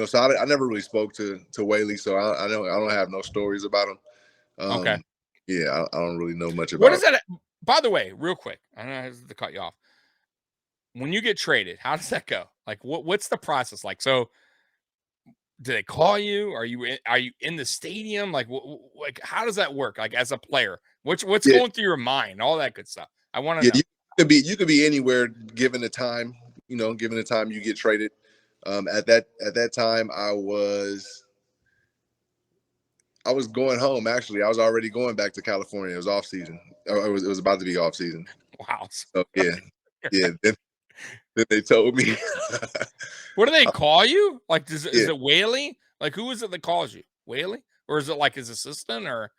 So I never really spoke to Whaley, so I know I don't have no stories about him. Okay. Yeah, I don't really know much What is about. that? By the way, real quick, I don't know to cut you off. When you get traded, how does that go? Like, what's the process like? So, do they call you? Are you in the stadium? Like how does that work? Like as a player, what's Yeah, going through your mind? All that good stuff. I want to yeah, know. you could be anywhere given the time. Given the time you get traded. At that time, I was going home. Actually, I was already going back to California. It was off season. It was about to be off season. Wow. So yeah, yeah. Then they told me. What do they call you? Like, is Yeah. it Whaley? Like, who is it that calls you? Whaley? Or is it like his assistant? Or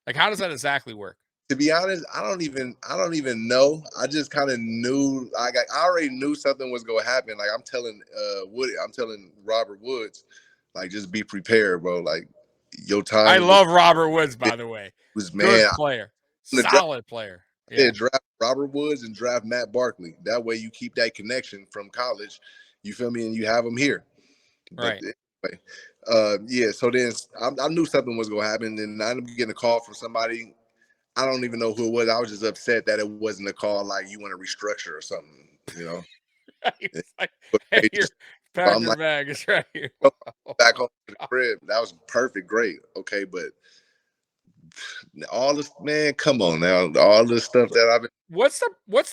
like, how does that exactly work? To be honest, I don't even know. I just kind of knew. I already knew something was gonna happen. Like I'm telling Robert Woods, like just be prepared, bro. Like your I time love Robert Woods, by the way. was man. Good player. I'm gonna draft, Solid player. yeah, Yeah. draft Robert Woods and draft Matt Barkley. That way you keep that connection from college. You feel me? And you have them here. But Right. anyway, yeah. So then I knew something was gonna happen, and I ended up getting a call from somebody. I don't even know who it was. I was just upset that it wasn't a call like you want to restructure or something. It's like, But hey, they here, just, pack I'm your like, bag. It's right here. "Oh, Oh, back home to the crib. That was perfect, great, okay. But all this, man, come on now, all this stuff that I've been What's the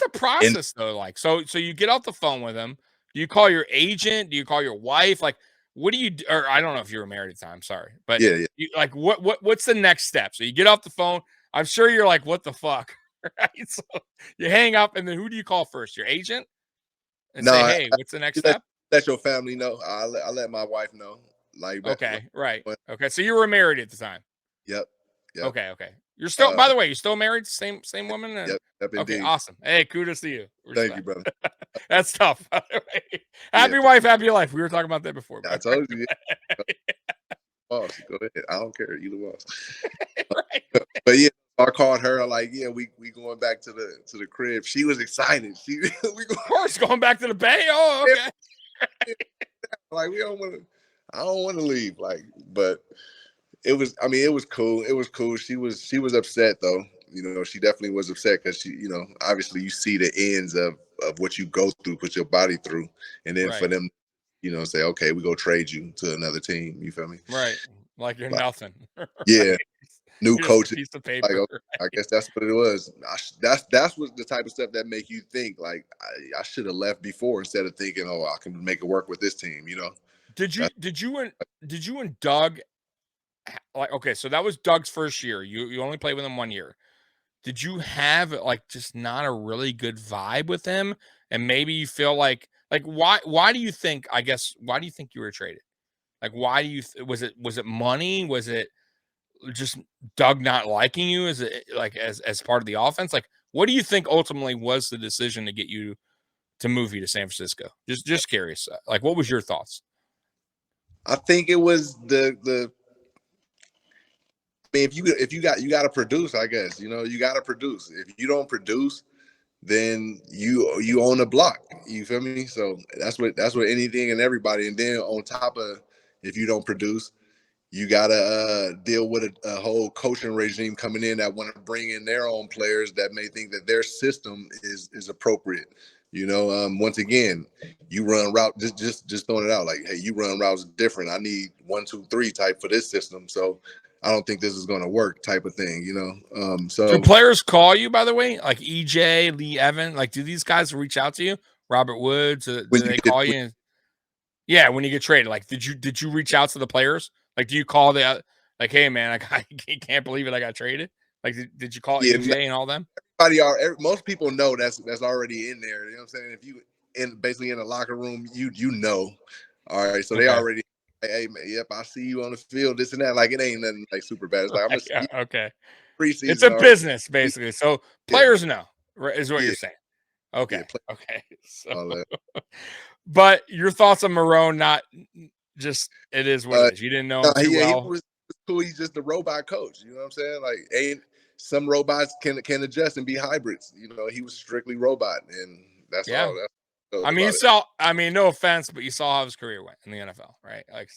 in. process though? Like, so you get off the phone with him. Do you call your agent? Do you call your wife? Like, what do you do? Or I don't know if you were married at the time. Sorry, but Yeah, yeah. you like what's the next step? So you get off the phone. I'm sure you're like, what the fuck, right? So you hang up, and then who do you call first? Your agent, and No, say, hey, what's the next you let, step? let your family know. I let my wife know. Like, Okay, right. Okay, so you were married at the time. yep, yep, Okay, okay. You're still, uh, by the way, you're still married, same woman. And yep, yep, okay, indeed. awesome. Hey, kudos to you. Thank you, Respect. brother. That's tough. By the way. Yeah, Happy wife, happy life. We were talking about that before. I But told you, yeah, boss. Go ahead. I don't care. You the boss. right. But yeah, I called her. Like, yeah, we going back to the crib. She was excited. We Of course, going back to the Bay. Oh, going okay. like we don't want to. I don't want to leave. Like, but it was. I mean, it was cool. It was cool. She was upset though. She definitely was upset because obviously you see the ends of what you go through, put your body through, and then for Right. them, say, okay, we go trade you to another team. You feel me? Right. Like you're Like, nothing. yeah, Right. new You're just a coach. piece of Like, paper. okay, I guess that's what it was. That's what the type of stuff that make you think like I should have left before instead of thinking, oh, I can make it work with this team. Did you That's, did you and did you and Doug like okay, so that was Doug's first year. You only played with him 1 year. Did you have like just not a really good vibe with him? And maybe you feel like why do you think I guess why do you think you were traded? Like why do you was it money? Was it just Doug not liking you as like as part of the offense? Like what do you think ultimately was the decision to get you to move you to San Francisco? Just curious. Like what was your thoughts? I think it was the. I mean, if you got to produce, I guess you got to produce. If you don't produce, then you own a block. You feel me? So that's what anything and everybody. And then on top of if you don't produce, you gotta deal with a whole coaching regime coming in that want to bring in their own players that may think that their system is appropriate. Once again, you run route just throwing it out like, hey, you run routes different. I need 1, 2, 3 type for this system. So I don't think this is going to work type of thing. Do So players call you, by the way? Like EJ, Lee Evan? Like, do these guys reach out to you? Robert Woods? when Do you they get call you? Yeah, when you get traded. Like, did you reach out to the players? Like, do you call the like, hey man, I can't believe it, I got traded? Like, did you call yeah, EJ and all them? most people know that's already in there. You know what I'm saying? If you basically in the locker room, you know. All right, so they Okay. already, hey man, yep, I see you on the field, this and that. Like it ain't nothing like super bad. It's like I'm gonna Right, see yeah, you okay. It's a preseason. All right, business, basically. So yeah, players know, right, is what yeah, you're saying. Okay. yeah, play Okay. So all that. but your thoughts on Marone, not just it is what it Uh, is. You didn't know no, him too he well. was cool. He's just a robot coach. You know what I'm saying? Like, ain't some robots can adjust and be hybrids. He was strictly robot, and that's Yeah. all. I mean, no offense, but you saw how his career went in the NFL, right? Like,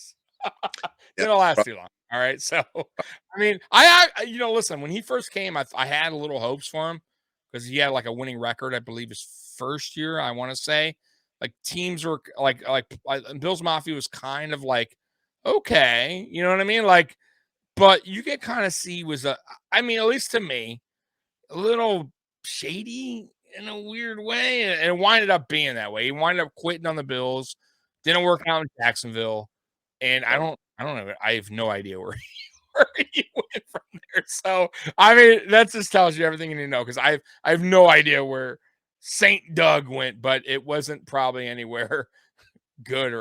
didn't last too long. All right. So, I mean, listen, when he first came, I had a little hopes for him because he had like a winning record, I believe his first year, I want to say. Like teams were like Bills Mafia was kind of like, okay, you know what I mean? Like, but you could kind of see I mean, at least to me, a little shady in a weird way, and it winded up being that way. He winded up quitting on the Bills, didn't work out in Jacksonville, and I don't know. I have no idea where he went from there. So I mean, that just tells you everything you need to know because I have no idea where Saint Doug went, but it wasn't probably anywhere good or